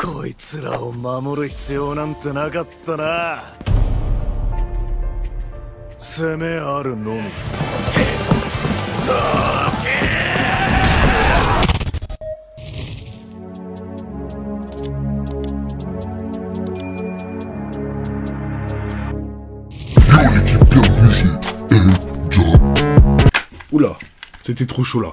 こいつらを守る必要なんてなかったな。攻めあるのみ。Oula, c'était trop chaud là.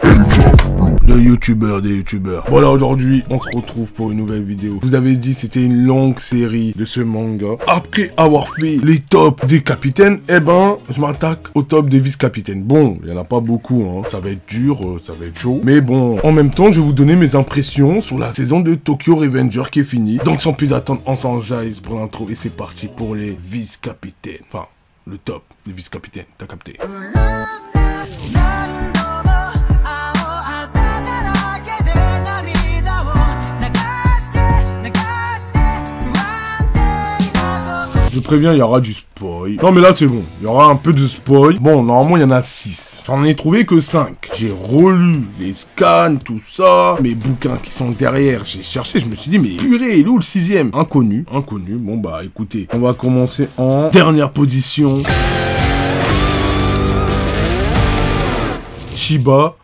Des youtubeurs. Bon là aujourd'hui, on se retrouve pour une nouvelle vidéo. Je vous avais dit c'était une longue série de ce manga. Après avoir fait les tops des capitaines, eh ben, je m'attaque au top des vice-capitaines. Bon, il y en a pas beaucoup, hein. Ça va être dur, ça va être chaud. Mais bon, en même temps, je vais vous donner mes impressions sur la saison de Tokyo Revenger qui est finie. Donc sans plus attendre, on s'enjaille pour l'intro et c'est parti pour les vice-capitaines. Enfin, le top, les vice-capitaines, t'as capté. Je préviens, il y aura du spoil. Non mais là c'est bon, il y aura un peu de spoil. Bon, normalement il y en a 6. J'en ai trouvé que 5. J'ai relu les scans, tout ça. Mes bouquins qui sont derrière, j'ai cherché, je me suis dit mais purée, il est où le 6ème? Inconnu. Bon bah écoutez, on va commencer en dernière position. Shiba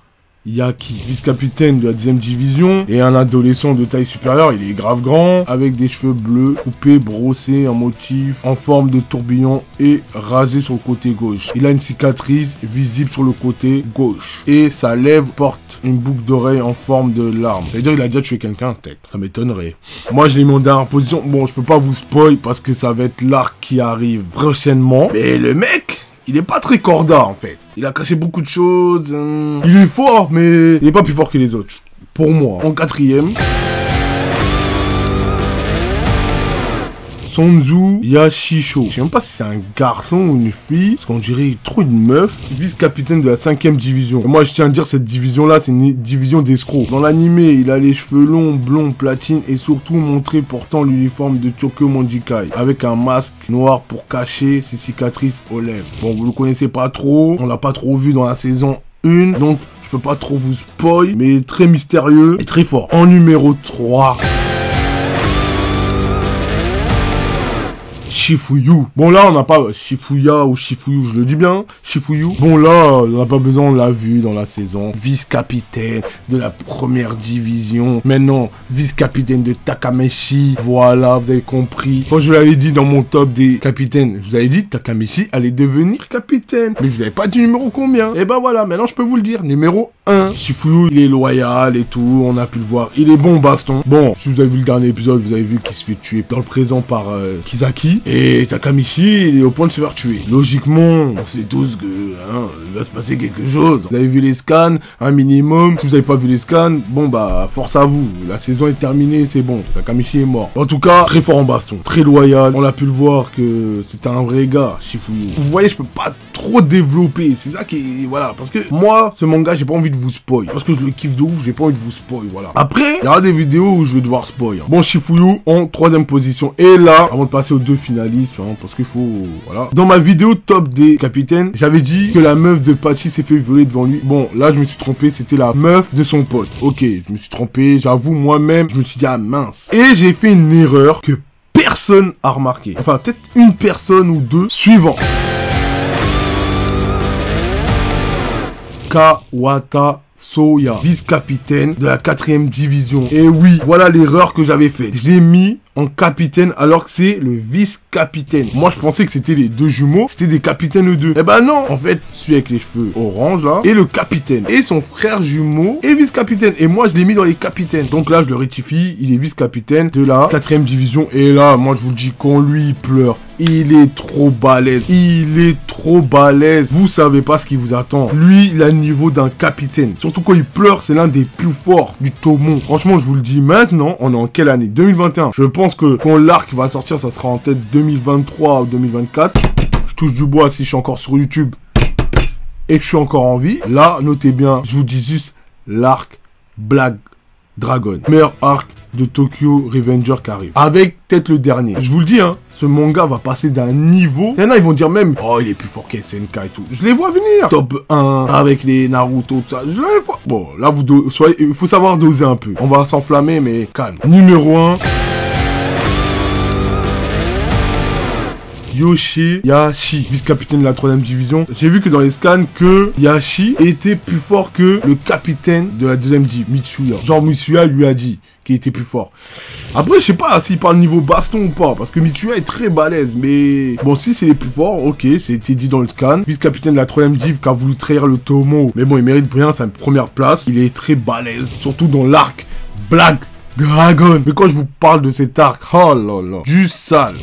Yaki, vice-capitaine de la 10ème division et un adolescent de taille supérieure, il est grave grand, avec des cheveux bleus, coupés, brossés, en motif, en forme de tourbillon et rasé sur le côté gauche. Il a une cicatrice visible sur le côté gauche et sa lèvre porte une boucle d'oreille en forme de larme. Ça veut dire qu'il a déjà tué quelqu'un, peut-être. Ça m'étonnerait. Moi, je l'ai mis en dernière position. Bon, je peux pas vous spoil parce que ça va être l'arc qui arrive prochainement. Mais le mec, il est pas très corda en fait. Il a caché beaucoup de choses. Il est fort, mais il est pas plus fort que les autres. Pour moi. En 4ème. Sonzu Yashisho. Je sais même pas si c'est un garçon ou une fille, parce qu'on dirait trop une meuf. Vice-capitaine de la 5ème division. Et moi, je tiens à dire, cette division-là, c'est une division d'escrocs. Dans l'animé, il a les cheveux longs, blonds, platine, et surtout montré portant l'uniforme de Tokyo Mondikai, avec un masque noir pour cacher ses cicatrices aux lèvres. Bon, vous le connaissez pas trop, on l'a pas trop vu dans la saison 1, donc je peux pas trop vous spoil, mais très mystérieux et très fort. En numéro 3... Shifuyu. Bon là, on n'a pas Shifuya ou Shifuyu, je le dis bien. Shifuyu. Bon là, on n'a pas besoin, on l'a vu dans la saison. Vice-capitaine de la 1ère division. Maintenant, vice-capitaine de Takameshi. Voilà, vous avez compris. Quand je l'avais dit dans mon top des capitaines, je vous avais dit Takameshi allait devenir capitaine. Mais je vous avais pas dit numéro combien. Et ben voilà, maintenant je peux vous le dire. Numéro 1. Shifuyu, il est loyal et tout, on a pu le voir. Il est bon baston. Bon, si vous avez vu le dernier épisode, vous avez vu qu'il se fait tuer dans le présent par Kisaki. Et Takamichi, il est au point de se faire tuer. Logiquement, on sait tous que il va se passer quelque chose. Vous avez vu les scans, un minimum. Si vous n'avez pas vu les scans, bon bah, force à vous. La saison est terminée, c'est bon. Takamichi est mort. En tout cas, très fort en baston, très loyal. On a pu le voir que c'est un vrai gars, Shifuyu. Vous voyez, je peux pas trop développer. C'est ça qui est... Voilà. Parce que moi, ce manga, j'ai pas envie de vous spoil. Parce que je le kiffe de ouf, j'ai pas envie de vous spoil. Voilà. Après, il y aura des vidéos où je vais devoir spoil. Bon, Shifuyu en 3ème position. Et là, avant de passer aux deux finalistes, hein, parce qu'il faut... Voilà. Dans ma vidéo top des capitaines, j'avais dit que la meuf de Pachi s'est fait violer devant lui. Bon, là, je me suis trompé. C'était la meuf de son pote. Ok, je me suis trompé. J'avoue, moi-même, je me suis dit, ah mince. Et j'ai fait une erreur que personne a remarqué. Enfin, peut-être une personne ou deux. Suivant. Kawata Soya, vice-capitaine de la 4ème division. Et oui, voilà l'erreur que j'avais faite. Je l'ai mis en capitaine alors que c'est le vice-capitaine. Moi, je pensais que c'était les deux jumeaux, c'était des capitaines eux deux. Eh ben non, en fait, celui avec les cheveux orange là, et le capitaine. Et son frère jumeau est vice-capitaine. Et moi, je l'ai mis dans les capitaines. Donc là, je le rectifie, il est vice-capitaine de la 4ème division. Et là, moi, je vous le dis, quand lui, il pleure, il est trop balèze. Il est trop balèze. Vous savez pas ce qui vous attend. Lui, il a le niveau d'un capitaine. Surtout quand il pleure, c'est l'un des plus forts du Tomon. Franchement, je vous le dis maintenant, on est en quelle année? 2021. Je pense que quand l'arc va sortir, ça sera en tête 2023 ou 2024. Je touche du bois si je suis encore sur YouTube et que je suis encore en vie. Là, notez bien, je vous dis juste l'arc Black Dragon. Meilleur arc de Tokyo Revenger qui arrive. Avec peut-être le dernier. Je vous le dis, hein, ce manga va passer d'un niveau... Il y en a, ils vont dire même, oh, il est plus fort qu'SNK et tout. Je les vois venir. Top 1, avec les Naruto, tout ça. Je les vois. Bon, là, il faut savoir doser un peu. On va s'enflammer, mais calme. Numéro 1... Yoshihashi, vice-capitaine de la 3ème division. J'ai vu que dans les scans que Yashi était plus fort que le capitaine de la 2ème div, Mitsuya. Genre Mitsuya lui a dit qu'il était plus fort. Après, je sais pas s'il parle niveau baston ou pas, parce que Mitsuya est très balèze, mais bon, si c'est les plus forts, ok, c'était dit dans le scan. Vice-capitaine de la 3ème div qui a voulu trahir le Tomo, mais bon, il mérite bien sa première place. Il est très balèze, surtout dans l'arc Black Dragon. Mais quand je vous parle de cet arc, oh là là, juste sale.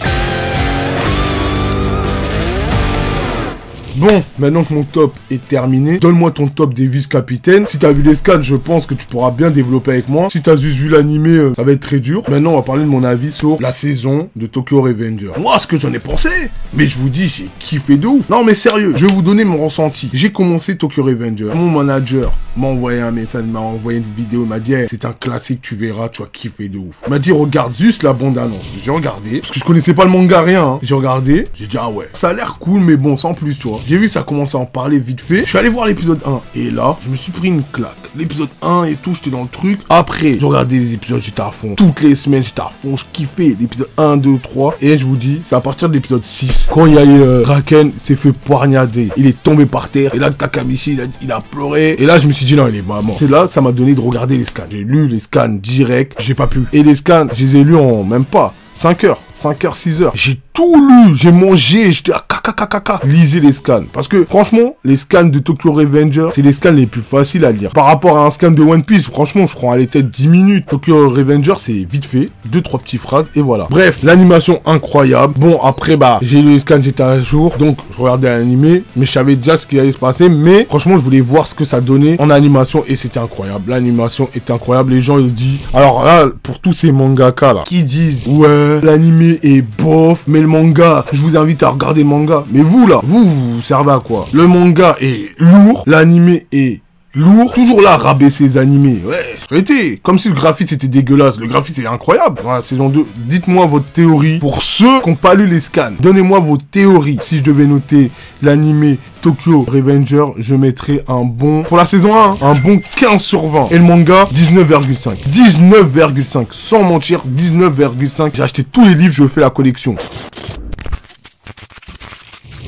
Bon, maintenant que mon top est terminé, donne-moi ton top des vice-capitaines. Si t'as vu les scans, je pense que tu pourras bien développer avec moi. Si t'as juste vu l'animé, ça va être très dur. Maintenant, on va parler de mon avis sur la saison de Tokyo Revenger. Moi, ce que j'en ai pensé, mais je vous dis, j'ai kiffé de ouf. Non, mais sérieux, je vais vous donner mon ressenti. J'ai commencé Tokyo Revenger. Mon manager m'a envoyé un message, m'a envoyé une vidéo, il m'a dit hey, c'est un classique, tu verras, tu vas kiffer de ouf. Il m'a dit regarde juste la bande-annonce. J'ai regardé, parce que je connaissais pas le manga, rien. Hein. J'ai regardé, j'ai dit ah ouais, ça a l'air cool, mais bon, sans plus, tu vois. J'ai vu ça commençait à en parler vite fait. Je suis allé voir l'épisode 1. Et là, je me suis pris une claque. L'épisode 1 et tout, j'étais dans le truc. Après, j'ai regardé les épisodes, j'étais à fond. Toutes les semaines, j'étais à fond. Je kiffais l'épisode 1, 2, 3. Et je vous dis, c'est à partir de l'épisode 6. Quand il y a eu Kraken s'est fait poignarder. Il est tombé par terre. Et là, Takamichi, il a pleuré. Et là, je me suis dit, non, il est maman. C'est là que ça m'a donné de regarder les scans. J'ai lu les scans direct. J'ai pas pu. Et les scans, je les ai lus en même pas 5 heures, 6 heures. J'ai tout lu, j'ai mangé, j'étais à caca. Lisez les scans. Parce que, franchement, les scans de Tokyo Revenger, c'est les scans les plus faciles à lire. Par rapport à un scan de One Piece, franchement, je prends à l'étête 10 minutes. Tokyo Revenger, c'est vite fait. 2-3 petites phrases, et voilà. Bref, l'animation incroyable. Bon, après, bah, j'ai lu les scans, j'étais à jour. Donc, je regardais l'animé, mais je savais déjà ce qui allait se passer. Mais, franchement, je voulais voir ce que ça donnait en animation, et c'était incroyable. L'animation est incroyable. Les gens, ils disent... Alors là, pour tous ces mangaka, là, qui disent, ouais, l'animé est bof, mais le manga, je vous invite à regarder le manga. Mais vous là, vous servez à quoi? Le manga est lourd, l'animé est lourd, toujours là, rabaisser les animés. Ouais, arrêtez. Comme si le graphisme était dégueulasse. Le graphisme est incroyable. Dans la saison 2, dites-moi votre théorie. Pour ceux qui n'ont pas lu les scans, donnez-moi vos théories. Si je devais noter l'animé Tokyo Revenger, je mettrais un bon, pour la saison 1, un bon 15 sur 20. Et le manga, 19,5. 19,5. Sans mentir, 19,5. J'ai acheté tous les livres, je fais la collection.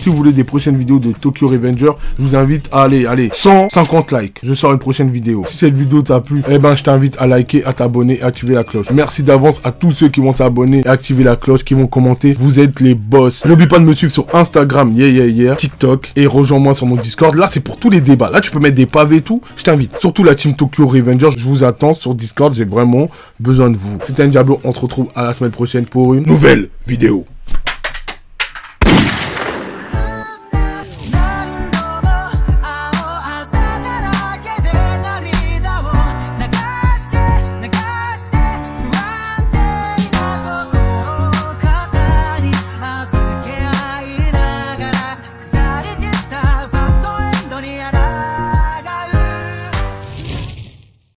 Si vous voulez des prochaines vidéos de Tokyo Revenger, je vous invite à aller 150 likes. Je sors une prochaine vidéo. Si cette vidéo t'a plu, eh ben je t'invite à liker, à t'abonner et à activer la cloche. Merci d'avance à tous ceux qui vont s'abonner et activer la cloche, qui vont commenter. Vous êtes les boss. N'oublie pas de me suivre sur Instagram, TikTok et rejoins-moi sur mon Discord. Là, c'est pour tous les débats. Là, tu peux mettre des pavés et tout. Je t'invite. Surtout la team Tokyo Revenger. Je vous attends sur Discord. J'ai vraiment besoin de vous. C'était un Diablo. On se retrouve à la semaine prochaine pour une nouvelle vidéo.